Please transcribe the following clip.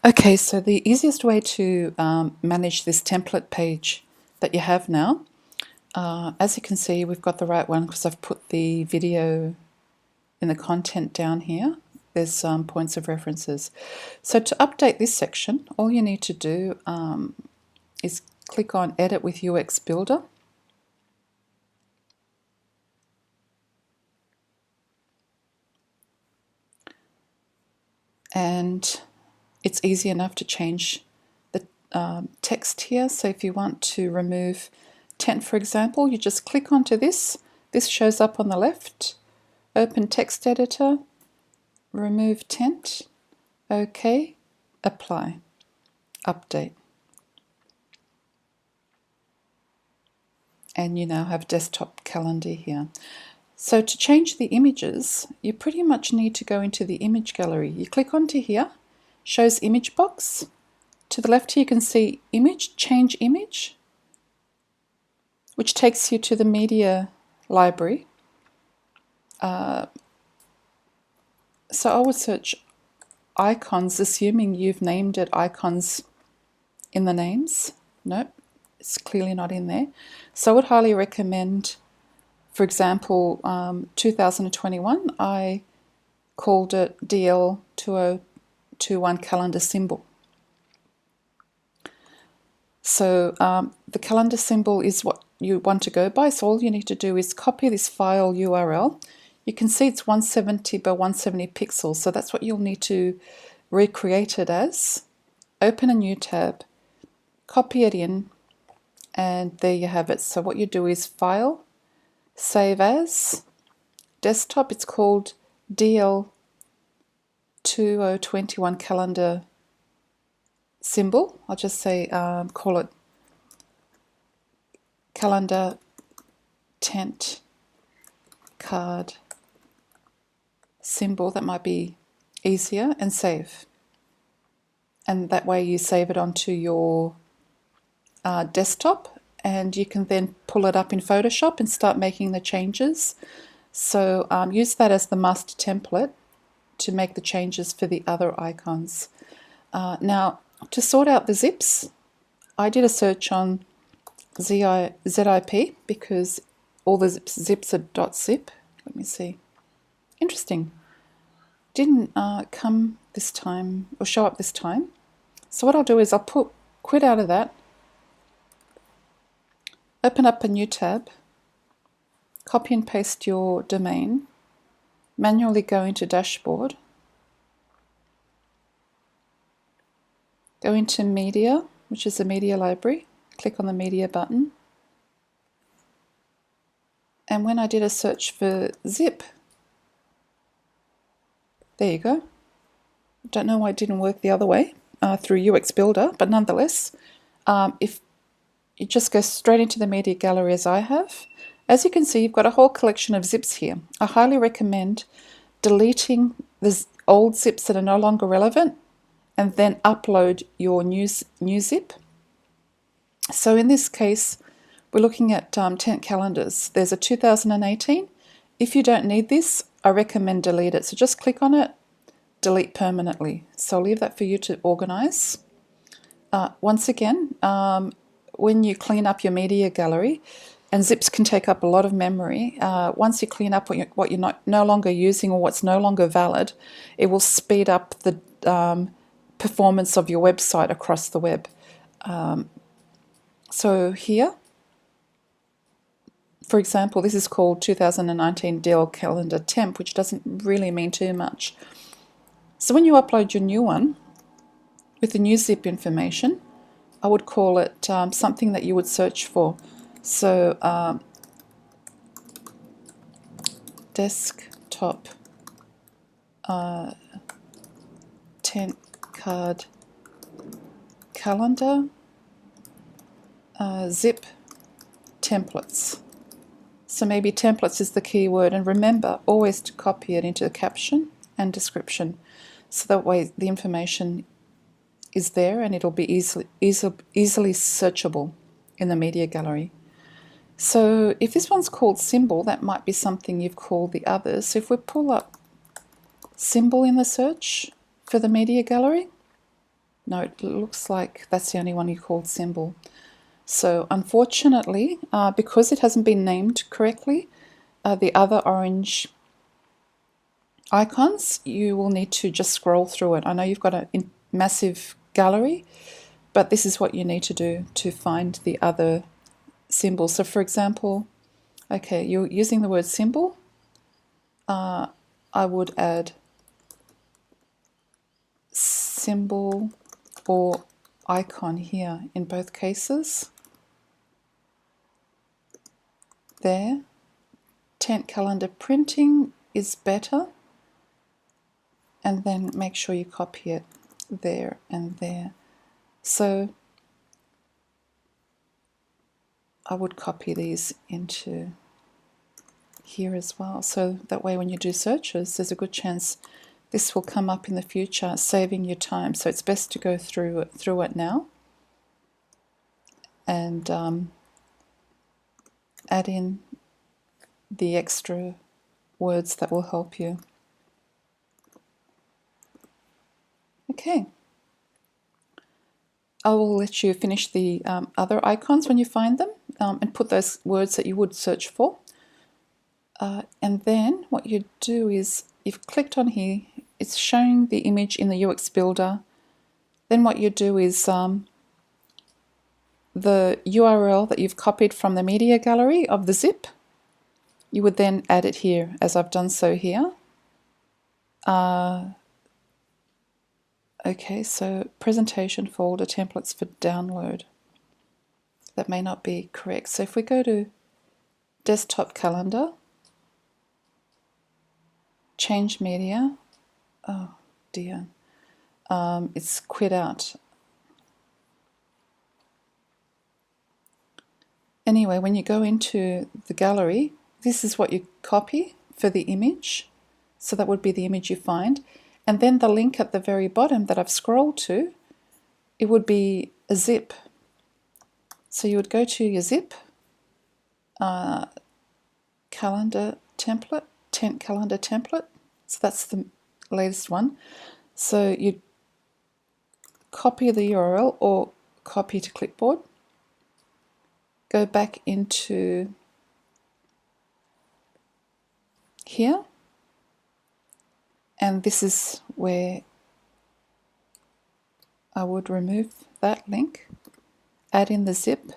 Okay, so the easiest way to manage this template page that you have now, as you can see, we've got the right one because I've put the video in the content down here. There's some points of references. So to update this section, all you need to do is click on Edit with UX Builder. And it's easy enough to change the text here. So if you want to remove tent, for example, you just click onto this. This shows up on the left. Open text editor, remove tent, OK, apply, update. And you now have desktop calendar here. So to change the images, you pretty much need to go into the image gallery. You click onto here, shows image box. To the left here you can see image, change image, which takes you to the media library. So I would search icons, assuming you've named it icons in the names. Nope, it's clearly not in there. So I would highly recommend, for example, 2021, I called it DL2021 calendar symbol. So the calendar symbol is what you want to go by. So all you need to do is copy this file URL. You can see it's 170 by 170 pixels. So that's what you'll need to recreate it as. Open a new tab, copy it in, and there you have it. So what you do is File, Save As, Desktop. It's called DL2021 calendar symbol. I'll just say call it calendar tent card symbol. That might be easier, and save. And that way you save it onto your desktop, and you can then pull it up in Photoshop and start making the changes. So use that as the master template to make the changes for the other icons. Now, to sort out the zips, I did a search on ZIP because all the zips are .zip. Let me see. Interesting. Didn't come this time or show up this time. So what I'll do is I'll quit out of that, open up a new tab, copy and paste your domain, manually go into dashboard, go into media, which is the media library, click on the media button. And when I did a search for zip, there you go. Don't know why it didn't work the other way through UX Builder, but nonetheless, if you just go straight into the media gallery as I have, as you can see, you've got a whole collection of zips here. I highly recommend deleting the old zips that are no longer relevant and then upload your new zip. So in this case, we're looking at tent calendars. There's a 2018. If you don't need this, I recommend delete it. So just click on it, delete permanently. So I'll leave that for you to organize. Once again, when you clean up your media gallery, and zips can take up a lot of memory, once you clean up what you're no longer using or what's no longer valid, it will speed up the performance of your website across the web. So here, for example, this is called 2019 DL Calendar Temp, which doesn't really mean too much. So when you upload your new one with the new zip information, I would call it something that you would search for. So desktop tent card calendar zip templates. So maybe templates is the keyword, and remember always to copy it into the caption and description, so that way the information is there and it'll be easily searchable in the media gallery. So if this one's called symbol, that might be something you've called the others. So if we pull up symbol in the search for the media gallery, No, it looks like that's the only one you called symbol. So unfortunately, because it hasn't been named correctly, the other orange icons, you will need to just scroll through it. I know you've got a massive gallery, but this is what you need to do to find the other symbols. So for example, okay, you're using the word symbol. I would add symbol or icon here in both cases. There. Tent calendar printing is better. And then make sure you copy it there and there. So I would copy these into here as well. So that way when you do searches, there's a good chance this will come up in the future, saving you time. So it's best to go through it now and add in the extra words that will help you. Okay. I will let you finish the other icons when you find them and put those words that you would search for. And then what you do is you've clicked on here, it's showing the image in the UX Builder. Then what you do is the URL that you've copied from the media gallery of the zip, you would then add it here, as I've done so here. Okay, so presentation folder templates for download. That may not be correct. So if we go to desktop calendar, change media, oh dear, it's quit out. Anyway, when you go into the gallery, this is what you copy for the image. So that would be the image you find. And then the link at the very bottom that I've scrolled to, it would be a zip. So you would go to your zip, calendar template, tent calendar template. So that's the latest one. So you copy the URL or copy to clipboard. Go back into here, and this is where I would remove that link, add in the zip,